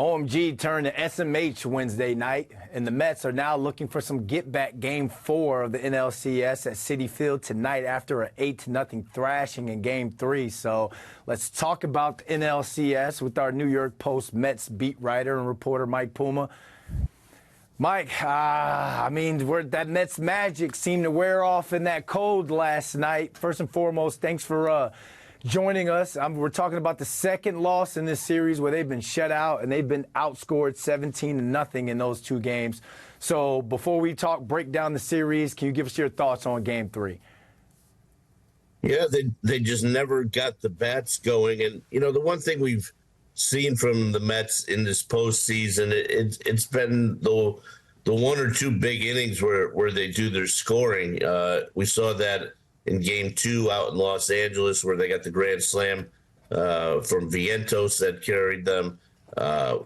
OMG turned to SMH Wednesday night, and the Mets are now looking for some get-back Game 4 of the NLCS at Citi Field tonight after an 8-0 thrashing in Game 3. So let's talk about the NLCS with our New York Post Mets beat writer and reporter Mike Puma. Mike, that Mets magic seemed to wear off in that cold last night. First and foremost, thanks for joining us. We're talking about the second loss in this series where they've been shut out and they've been outscored 17-0 in those two games. So before we break down the series, can you give us your thoughts on Game 3? Yeah, they just never got the bats going. And, the one thing we've seen from the Mets in this postseason, it's been the one or two big innings where they do their scoring. We saw that in Game 2 out in Los Angeles where they got the grand slam from Vientos that carried them.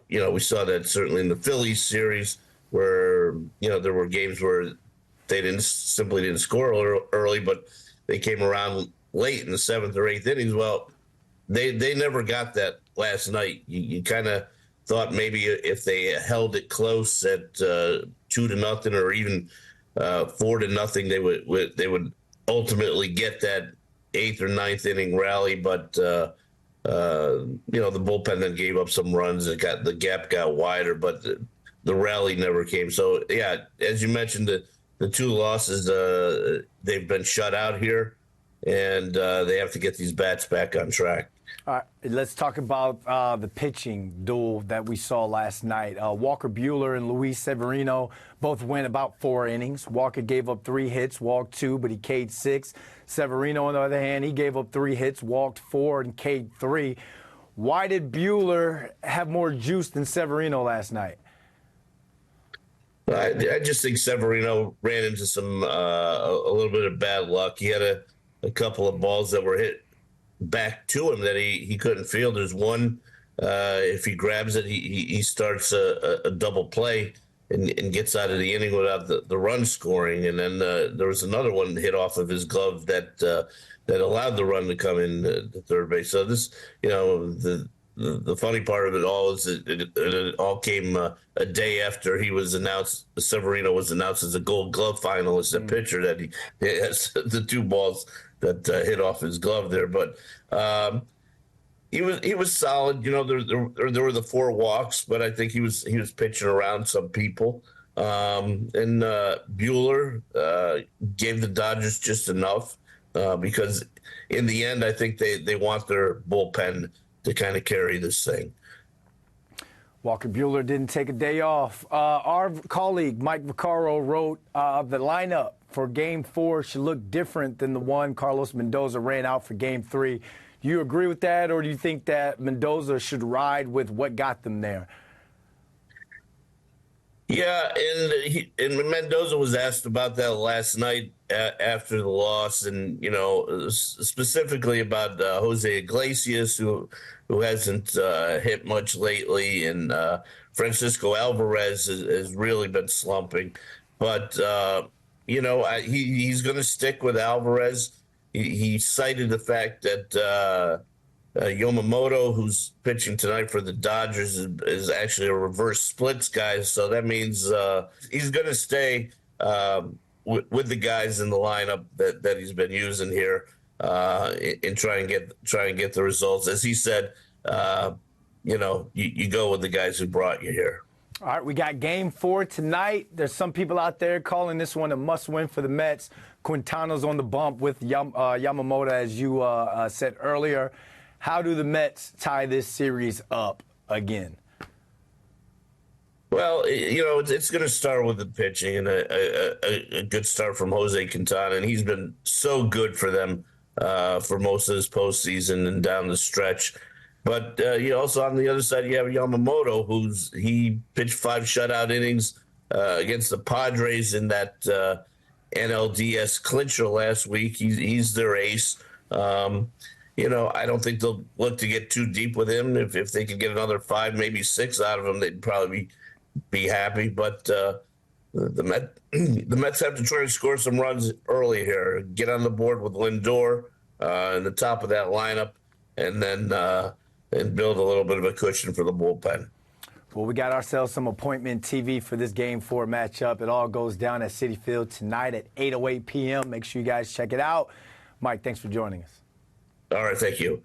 We saw that certainly in the Phillies series where, there were games where they simply didn't score early, but they came around late in the 7th or 8th innings. Well, they never got that last night. You kind of thought maybe if they held it close at 2-0 or even 4-0, they would ultimately get that 8th or 9th inning rally, but the bullpen then gave up some runs. The gap got wider, but the rally never came. So yeah, as you mentioned, the two losses, they've been shut out here, and they have to get these bats back on track. All right, let's talk about the pitching duel that we saw last night. Walker Buehler and Luis Severino both went about 4 innings. Walker gave up 3 hits, walked 2, but he K'd 6. Severino, on the other hand, he gave up 3 hits, walked 4, and K'd 3. Why did Buehler have more juice than Severino last night? I just think Severino ran into some a little bit of bad luck. He had a couple of balls that were hit back to him that he couldn't field. There's one, if he grabs it, he starts a double play and gets out of the inning without the run scoring. And then there was another one hit off of his glove that allowed the run to come in to third base. So this, the funny part of it all is it all came a day after Severino was announced as a Gold Glove finalist at pitcher, that he has the 2 balls that hit off his glove there. But he was solid. There were the 4 walks, but I think he was pitching around some people. And Buehler gave the Dodgers just enough because in the end, I think they want their bullpen to kind of carry this thing. Walker Buehler didn't take a day off. Our colleague Mike Vaccaro wrote the lineup for Game 4 should look different than the one Carlos Mendoza ran out for Game 3. Do you agree with that, or do you think that Mendoza should ride with what got them there? Yeah, and Mendoza was asked about that last night after the loss, and specifically about Jose Iglesias, who hasn't hit much lately, and Francisco Alvarez has really been slumping. But he's going to stick with Alvarez. He cited the fact that Yamamoto, who's pitching tonight for the Dodgers, is actually a reverse splits guy. So that means he's going to stay with the guys in the lineup that he's been using here and try and get the results. As he said, you go with the guys who brought you here. All right, we got Game 4 tonight. There's some people out there calling this one a must-win for the Mets. Quintana's on the bump with Yamamoto, as you said earlier. How do the Mets tie this series up again? Well, it's going to start with the pitching and a good start from Jose Quintana, and he's been so good for them for most of this postseason and down the stretch. But you also, on the other side, you have Yamamoto, he pitched 5 shutout innings against the Padres in that NLCS clincher last week. He's their ace. I don't think they'll look to get too deep with him. If they could get another 5, maybe 6 out of him, they'd probably be happy. But the Mets have to try to score some runs early here, get on the board with Lindor in the top of that lineup, and then and build a little bit of a cushion for the bullpen. Well, we got ourselves some appointment TV for this Game 4 matchup. It all goes down at Citi Field tonight at 8:08 p.m. Make sure you guys check it out. Mike, thanks for joining us. All right, thank you.